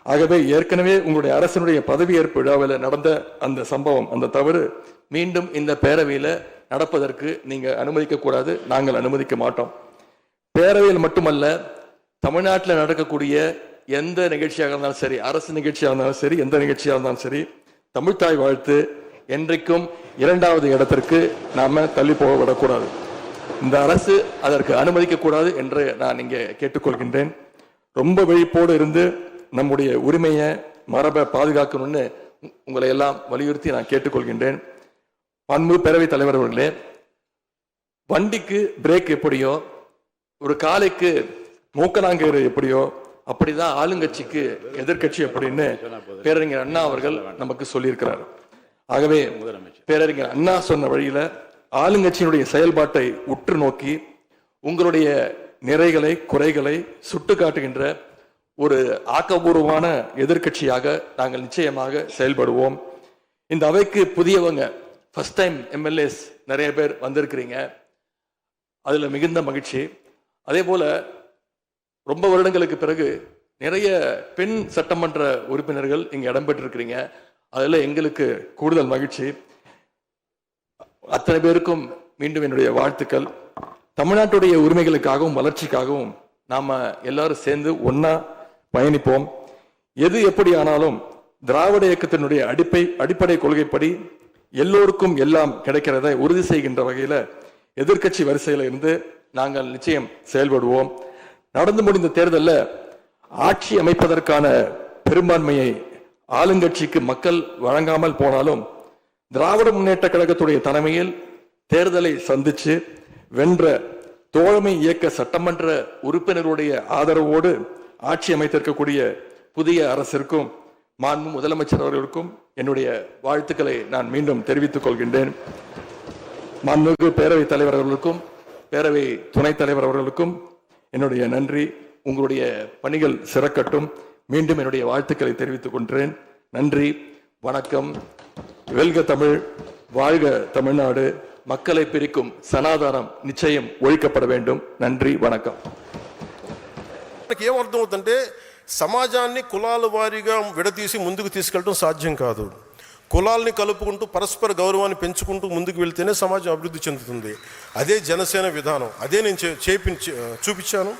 ஆகவே ஏற்கனவே உங்களுடைய அரசினுடைய பதவியேற்பு விழாவில் நடந்த அந்த சம்பவம், அந்த தவறு மீண்டும் இந்த பேரவையில் நடப்பதற்கு நீங்க அனுமதிக்க கூடாது. நாங்கள் அனுமதிக்க மாட்டோம். பேரவையில் மட்டுமல்ல, தமிழ்நாட்டில் நடக்கக்கூடிய எந்த நிகழ்ச்சியாக இருந்தாலும் சரி, அரசு நிகழ்ச்சியாக இருந்தாலும் சரி, எந்த நிகழ்ச்சியாக இருந்தாலும் சரி, தமிழ்த்தாய் வாழ்த்து என்றைக்கும் 2வது இடத்திற்கு நாம தள்ளி போக விடக்கூடாது. இந்த அரசு அதற்கு அனுமதிக்க கூடாது என்று நான் இங்கே கேட்டுக்கொள்கின்றேன். ரொம்ப விழிப்போடு இருந்து நம்முடைய உரிமையை, மரபை பாதுகாக்கணும்னு உங்களை எல்லாம் வலியுறுத்தி நான் கேட்டுக்கொள்கின்றேன். அன்பு பேரவைத் தலைவர் அவர்களே, வண்டிக்கு பிரேக் எப்படியோ, ஒரு காலைக்கு மூக்கனாங்கயிறு எப்படியோ, அப்படிதான் ஆளுங்கட்சிக்கு எதிர்கட்சி அப்படின்னு பேரறிஞர் அண்ணா அவர்கள் நமக்கு சொல்லியிருக்கிறார். ஆகவே பேரறிஞர் அண்ணா சொன்ன வழியில ஆளுங்கட்சியினுடைய செயல்பாட்டை உற்று நோக்கி உங்களுடைய நிறைகளை, குறைகளை சுட்டு காட்டுகின்ற ஒரு ஆக்கப்பூர்வமான எதிர்கட்சியாக நாங்கள் நிச்சயமாக செயல்படுவோம். இந்த அவைக்கு புதியவங்க, ஃபர்ஸ்ட் டைம் எம்எல்ஏஸ் நிறைய பேர் வந்திருக்கிறீங்க, அதுல மிகுந்த மகிழ்ச்சி. அதே போல ரொம்ப வருடங்களுக்கு பிறகு நிறைய பெண் சட்டமன்ற உறுப்பினர்கள் இங்க இடம்பெற்றிருக்கிறீங்க, அதுல எங்களுக்கு கூடுதல் மகிழ்ச்சி. அத்தனை பேருக்கும் மீண்டும் என்னுடைய வாழ்த்துக்கள். தமிழ்நாட்டுடைய உரிமைகளுக்காகவும் வளர்ச்சிக்காகவும் நாம எல்லாரும் சேர்ந்து ஒன்னா பயணிப்போம். எது எப்படி ஆனாலும் திராவிட இயக்கத்தினுடைய அடிப்படை கொள்கைப்படி எல்லோருக்கும் எல்லாம் கிடைக்கிறதை உறுதி செய்கின்ற வகையில எதிர்கட்சி வரிசையில இருந்து நாங்கள் நிச்சயம் செயல்படுவோம். நடந்து முடிந்த தேர்தலில் ஆட்சி அமைப்பதற்கான பெரும்பான்மையை ஆளுங்கட்சிக்கு மக்கள் வழங்காமல் போனாலும் திராவிட முன்னேற்ற கழகத்துடைய தலைமையில் தேர்தலை சந்திச்சு வென்ற தோழமை இயக்க சட்டமன்ற உறுப்பினருடைய ஆதரவோடு ஆட்சி அமைத்திருக்கக்கூடிய புதிய அரசிற்கும் மாண்பு முதலமைச்சர் அவர்களுக்கும் என்னுடைய வாழ்த்துக்களை நான் மீண்டும் தெரிவித்துக் கொள்கின்றேன். மாண்புமிகு பேரவைத் தலைவர் அவர்களுக்கும் பேரவை துணைத் தலைவர் அவர்களுக்கும் என்னுடைய நன்றி. உங்களுடைய பணிகள் சிறக்கட்டும். மீண்டும் என்னுடைய வாழ்த்துக்களை தெரிவித்துக் கொள்கிறேன். நன்றி, வணக்கம். வெல்க தமிழ், வாழ்க தமிழ்நாடு. మక్కలై పిరికుం సనాతనం నిశ్చయం ఒழிக்கப்பட வேண்டும். நன்றி, வணக்கம். ఏమర్థం అవుతుందంటే సమాజాన్ని కులాల వారీగా విడదీసి ముందుకు తీసుకెళ్ళడం సాధ్యం కాదు. కులాల్ని కలుపుకుంటూ పరస్పర గౌరవాన్ని పెంచుకుంటూ ముందుకు వెళ్తేనే సమాజం అభివృద్ధి చెందుతుంది. అదే జనసేన విధానం. అదే నేను చూపించాను,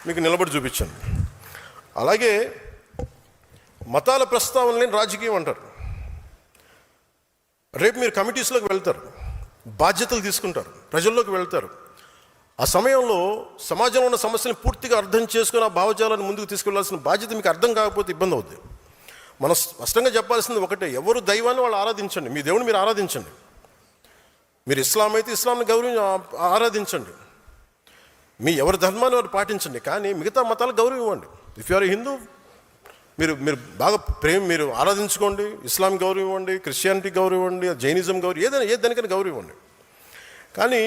మీకు నిలబడి చూపించాను. అలాగే మతాల ప్రస్తావన లేని రాజకీయం అంటారు. రేపు మీరు కమిటీస్లోకి వెళ్తారు, బాధ్యతలు తీసుకుంటారు, ప్రజల్లోకి వెళ్తారు. ఆ సమయంలో సమాజంలో ఉన్న సమస్యలను పూర్తిగా అర్థం చేసుకుని ఆ భావజాలాన్ని ముందుకు తీసుకెళ్లాల్సిన బాధ్యత మీకు అర్థం కాకపోతే ఇబ్బంది అవుతుంది. మనం స్పష్టంగా చెప్పాల్సింది ఒకటే, ఎవరు దైవాన్ని వాళ్ళు ఆరాధించండి, మీ దేవుని మీరు ఆరాధించండి. మీరు ఇస్లాం అయితే ఇస్లాంని ఆరాధించండి, మీ ఎవరి ధర్మాన్ని వారు పాటించండి. కానీ మిగతా మతాలకు గౌరవం ఇవ్వండి. ఇఫ్ యు ఆర్ హిందూ, మీరు బాగా మీరు ఆరాధించుకోండి. ఇస్లాం గౌరవం ఇవ్వండి, క్రిస్టియానిటీ గౌరవం ఇవ్వండి, జైనిజం గౌరవం, ఏదైనా దానికైనా గౌరవం ఇవ్వండి. కానీ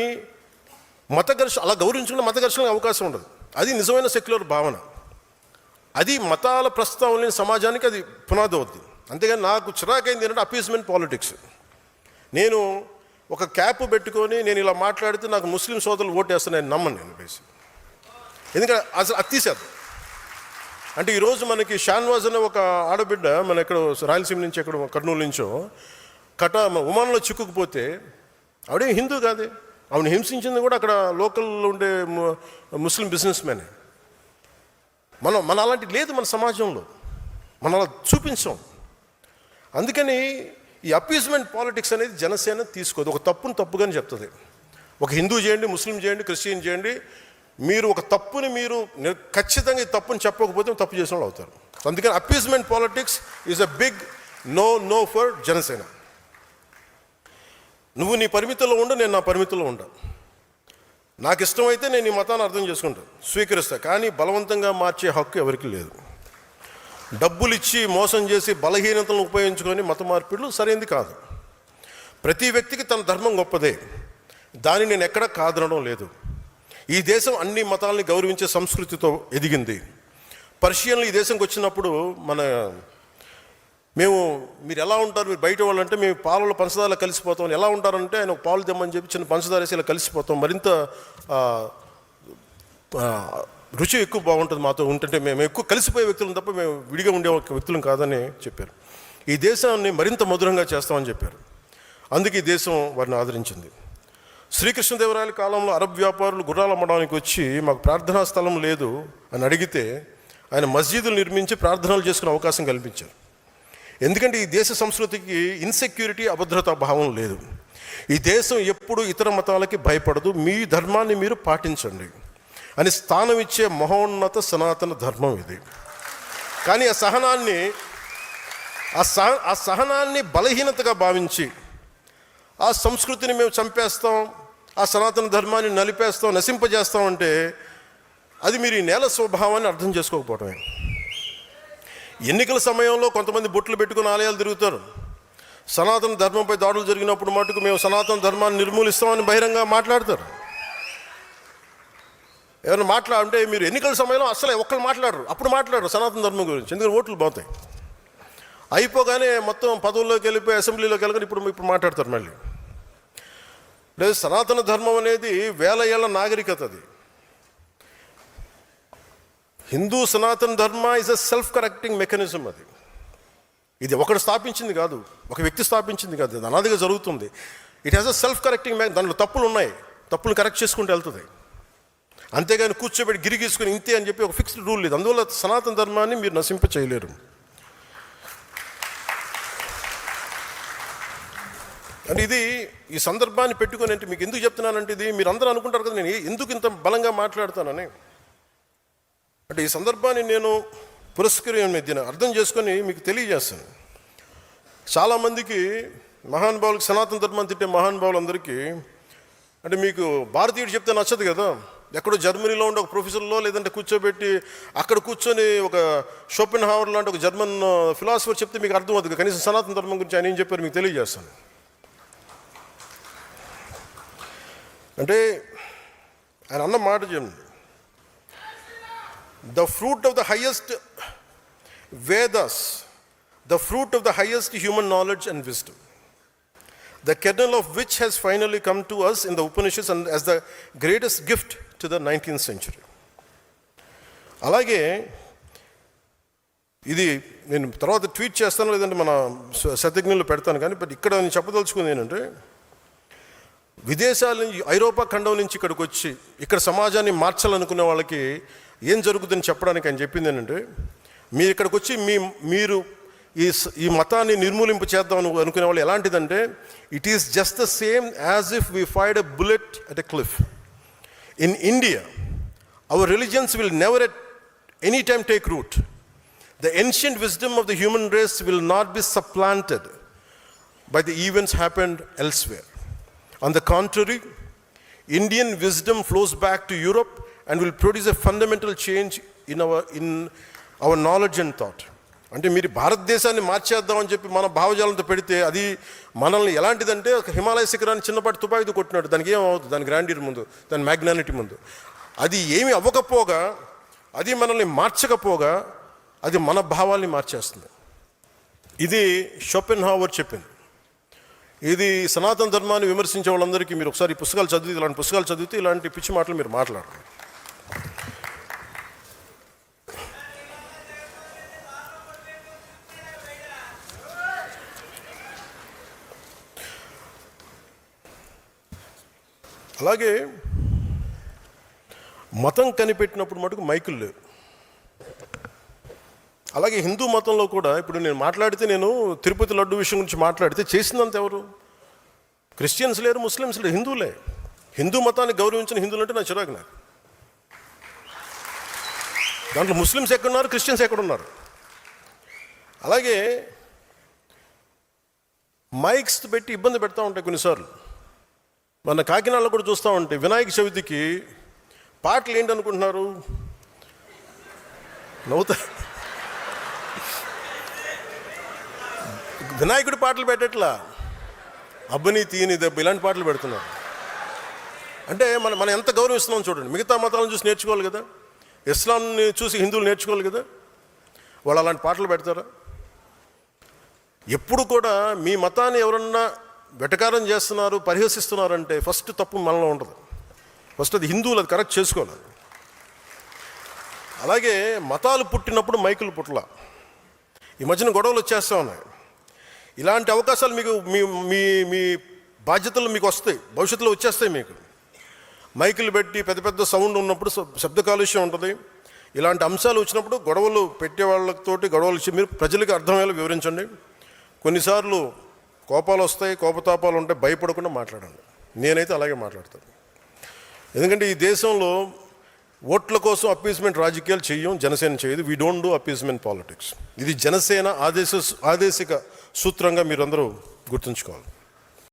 అలా గౌరవించుకున్న మత ఘర్షణకు అవకాశం ఉండదు. అది నిజమైన సెక్యులర్ భావన. అది మతాల ప్రస్తావన లేని సమాజానికి అది పునాది అవుద్ది. అంతేగాని నాకు చిరాకైంది ఏంటంటే అపీస్మెంట్ పాలిటిక్స్. నేను ఒక క్యాప్ పెట్టుకొని నేను ఇలా మాట్లాడితే నాకు ముస్లిం సోదరులు ఓటేస్తాను, నేను నమ్మను. నేను బేసి ఎందుకంటే అసలు అత్తిసేద్దాం అంటే ఈరోజు మనకి షాన్వాజ్ అనే ఒక ఆడబిడ్డ మన ఎక్కడ రాయలసీమ నుంచి ఎక్కడ కర్నూలు నుంచో ఉమాన్లో చిక్కుకుపోతే ఆవిడే హిందూ కాదే. ఆవిడ హింసించింది కూడా అక్కడ లోకల్లో ఉండే ముస్లిం బిజినెస్ మ్యానే. మన అలాంటి లేదు మన సమాజంలో, మనం అలా చూపించాం. అందుకని ఈ అపీస్మెంట్ పాలిటిక్స్ అనేది జనసేన తీసుకోదు. ఒక తప్పును తప్పుగానే చెప్తుంది. ఒక హిందూ చేయండి, ముస్లిం చేయండి, క్రిస్టియన్ చేయండి, మీరు ఒక తప్పుని మీరు ఖచ్చితంగా ఈ తప్పుని చెప్పకపోతే తప్పు చేసిన వాళ్ళు అవుతారు. అందుకని appeasement politics is a big no for Janasena. నువ్వు నీ పరిమితుల్లో ఉండు, నేను నా పరిమితుల్లో ఉంటా. నాకు ఇష్టమైతే నేను ఈ మతాన్ని అర్థం చేసుకుంటాను, స్వీకరిస్తా. కానీ బలవంతంగా మార్చే హక్కు ఎవరికి లేదు. డబ్బులు ఇచ్చి మోసం చేసి బలహీనతలను ఉపయోగించుకొని మత మార్పిడులు సరైనది కాదు. ప్రతి వ్యక్తికి తన ధర్మం గొప్పదే, దాన్ని నేను ఎక్కడా కాదనడం లేదు. ఈ దేశం అన్ని మతాలని గౌరవించే సంస్కృతితో ఎదిగింది. పర్షియన్లు ఈ దేశంకి వచ్చినప్పుడు మీరు ఎలా ఉంటారు, మీరు బయట వాళ్ళు అంటే మేము పాలలో పంచదారలో కలిసిపోతాం. ఎలా ఉంటారంటే ఆయన పాలు తెమ్మని చెప్పి చిన్న పంచదార వేసి ఇలా కలిసిపోతాం. మరింత రుచి ఎక్కువ బాగుంటుంది మాతో ఉంటుంటే, మేము ఎక్కువ కలిసిపోయే వ్యక్తులం తప్ప మేము విడిగా ఉండే వ్యక్తులం కాదని చెప్పారు. ఈ దేశాన్ని మరింత మధురంగా చేస్తామని చెప్పారు. అందుకే ఈ దేశం వారిని ఆదరించింది. శ్రీకృష్ణదేవరాయల కాలంలో అరబ్ వ్యాపారులు గుర్రాలు అమ్మడానికి వచ్చి మాకు ప్రార్థనా స్థలం లేదు అని అడిగితే ఆయన మస్జిదులు నిర్మించి ప్రార్థనలు చేసుకునే అవకాశం కల్పించారు. ఎందుకంటే ఈ దేశ సంస్కృతికి ఇన్సెక్యూరిటీ, అభద్రతా భావం లేదు. ఈ దేశం ఎప్పుడు ఇతర మతాలకి భయపడదు, మీ ధర్మాన్ని మీరు పాటించండి అని స్థానం ఇచ్చే మహోన్నత సనాతన ధర్మం ఇది. కానీ ఆ సహనాన్ని బలహీనతగా భావించి ఆ సంస్కృతిని మేము చంపేస్తాం, ఆ సనాతన ధర్మాన్ని నలిపేస్తాం, నశింపజేస్తాం అంటే అది మీరు ఈ నేల స్వభావాన్ని అర్థం చేసుకోకపోవటమే. ఎన్నికల సమయంలో కొంతమంది బొట్లు పెట్టుకుని ఆలయాలు తిరుగుతారు. సనాతన ధర్మంపై దాడులు జరిగినప్పుడు మటుకు మేము సనాతన ధర్మాన్ని నిర్మూలిస్తామని బహిరంగ మాట్లాడతారు. ఎవరైనా అంటే మీరు ఎన్నికల సమయంలో అసలు ఒక్కరు మాట్లాడరు, అప్పుడు మాట్లాడరు సనాతన ధర్మం గురించి, ఎందుకంటే ఓట్లు పోతాయి. అయిపోగానే మొత్తం పదవుల్లోకి వెళ్ళిపోయి అసెంబ్లీలోకి వెళ్ళగానే ఇప్పుడు మాట్లాడతారు మళ్ళీ. లేదు, సనాతన ధర్మం అనేది వేల ఏళ్ల నాగరికత. అది హిందూ సనాతన ధర్మ is a self correcting mechanism. ఇది ఒకడు స్థాపించింది కాదు, ఒక వ్యక్తి స్థాపించింది కాదు, ఇది అనాదిగా జరుగుతుంది. It has a self correcting దాంట్లో తప్పులు ఉన్నాయి, తప్పులు కరెక్ట్ చేసుకుంటూ వెళ్తుంది. అంతేగాని కూర్చోబెట్టి గిరిగీసుకుని ఇంతే అని చెప్పి ఒక ఫిక్స్డ్ రూల్ లేదు. అందువల్ల సనాతన ధర్మాన్ని మీరు నశింప చేయలేరు. అంటే ఇది ఈ సందర్భాన్ని పెట్టుకొని అంటే మీకు ఎందుకు చెప్తున్నానంటే, ఇది మీరు అందరూ అనుకుంటారు కదా నేను ఎందుకు ఇంత బలంగా మాట్లాడతానని. అంటే ఈ సందర్భాన్ని నేను పురస్కరణ అర్థం చేసుకొని మీకు తెలియజేస్తాను. చాలామందికి మహానుభావులకి, సనాతన ధర్మాన్ని తిట్టే మహానుభావులందరికీ అంటే మీకు భారతీయుడు చెప్తే నచ్చదు కదా. ఎక్కడో జర్మనీలో ఉండే ఒక ప్రొఫెసర్లో లేదంటే కూర్చోబెట్టి అక్కడ కూర్చొని ఒక షోపెన్ హావర్ లాంటి ఒక జర్మన్ ఫిలాసఫర్ చెప్తే మీకు అర్థం అవుతుంది. కనీసం సనాతన ధర్మం గురించి ఆయన ఏం చెప్పారు మీకు తెలియజేస్తాను. అంటే ఆయన అన్న మాట చెప్పండి, the fruit of the highest Vedas, the fruit of the highest human knowledge and wisdom, the kernel of which has finally come to us in the Upanishads and as the greatest gift to the 19th century. అలాగే ఇది నేను తర్వాత tweet చేస్తాను, లేదంటే మన శతజ్ఞులు పెడతాను. కానీ but ఇక్కడ నేను చెప్పదలుచుకుంది ఏంటంటే, విదేశాల నుంచి, ఐరోపా ఖండం నుంచి ఇక్కడికి వచ్చి ఇక్కడ సమాజాన్ని మార్చాలనుకునే వాళ్ళకి ఏం జరుగుతుందని చెప్పడానికి ఆయన చెప్పింది ఏంటంటే, మీరు ఇక్కడికి వచ్చి మీరు ఈ మతాన్ని నిర్మూలింపు చేద్దాం అనుకునే వాళ్ళు ఎలాంటిదంటే, it is just the same as if we fired a bullet at a cliff. In India our religions will never at any time take root. The ancient wisdom of the human race will not be supplanted by the events happened elsewhere. On the contrary, Indian wisdom flows back to Europe and will produce a fundamental change in our knowledge and thought. అంటే మీరు భారతదేశాన్ని మార్చేద్దామని చెప్పి మన భావజాలంతో పెడితే అది మనల్ని ఎలాంటిదంటే ఒక హిమాలయ శిఖరాన్ని చిన్నపాటి తుపాకీతో కొట్టినట్టు. దానికి ఏమవుతుంది, దాని గ్రాండియర్ ముందు, దాని మ్యాగ్నానిటీ ముందు. అది ఏమి అవ్వకపోగా, అది మనల్ని మార్చకపోగా, అది మన భావాల్ని మార్చేస్తుంది. ఇది షోపెన్ హావర్ చెప్పింది. ఇది సనాతన ధర్మాన్ని విమర్శించే వాళ్ళందరికీ మీరు ఒకసారి ఈ పుస్తకాలు చదివితే, ఇలాంటి పుస్తకాలు చదివితే ఇలాంటి పిచ్చి మాటలు మీరు మాట్లాడరు. అలాగే మతం కనిపెట్టినప్పుడు మటుకు మైకులు లేవు. అలాగే హిందూ మతంలో కూడా ఇప్పుడు నేను మాట్లాడితే, నేను తిరుపతి లడ్డు విషయం గురించి మాట్లాడితే చేసిందంత ఎవరు? క్రిస్టియన్స్ లేరు, ముస్లిమ్స్ లేరు, హిందువులే. హిందూ మతాన్ని గౌరవించిన హిందువులు అంటే నా చిరాకు. నాకు దాంట్లో ముస్లిమ్స్ ఎక్కడున్నారు, క్రిస్టియన్స్ ఎక్కడున్నారు? అలాగే మైక్స్ పెట్టి ఇబ్బంది పెడతా ఉంటాయి కొన్నిసార్లు. మన కాకినాడలో కూడా చూస్తూ ఉంటే వినాయక చవితికి పాటలు ఏంటనుకుంటున్నారు, నవ్వుతా. వినాయకుడి పాటలు పెట్టట్లా, అబ్బని తీయని దెబ్బ ఇలాంటి పాటలు పెడుతున్నారు. అంటే మనం ఎంత గౌరవిస్తున్నాం చూడండి. మిగతా మతాలను చూసి నేర్చుకోవాలి కదా, ఇస్లాంని చూసి హిందువులు నేర్చుకోవాలి కదా. వాళ్ళు అలాంటి పాటలు పెడతారా? ఎప్పుడు కూడా మీ మతాన్ని ఎవరన్నా వెటకారం చేస్తున్నారు, పరిహసిస్తున్నారంటే ఫస్ట్ తప్పు మనలో ఉంటుంది. ఫస్ట్ అది హిందువులు అది కరెక్ట్ చేసుకోవాలి. అలాగే మతాలు పుట్టినప్పుడు మైకులు పుట్టల. ఈ మధ్యన గొడవలు వచ్చేస్తూ ఉన్నాయి. ఇలాంటి అవకాశాలు మీకు మీ మీ మీ బాధ్యతలు మీకు వస్తాయి, భవిష్యత్తులో వచ్చేస్తాయి. మీకు మైకులు పెట్టి పెద్ద పెద్ద సౌండ్ ఉన్నప్పుడు శబ్ద కాలుష్యం ఉంటుంది. ఇలాంటి అంశాలు వచ్చినప్పుడు గొడవలు పెట్టే వాళ్ళతోటి గొడవలు ఇచ్చి మీరు ప్రజలకు అర్థమయ్యేలా వివరించండి. కొన్నిసార్లు కోపాలు వస్తాయి, కోపతాపాలు ఉంటాయి, భయపడకుండా మాట్లాడండి. నేనైతే అలాగే మాట్లాడతాను. ఎందుకంటే ఈ దేశంలో ఓట్ల కోసం అప్పీస్మెంట్ రాజకీయాలు చెయ్యం, జనసేన చేయదు. We don't do appeasement politics. ఇది జనసేన ఆదేశిక సూత్రంగా మీరందరూ గుర్తుంచుకోవాలి.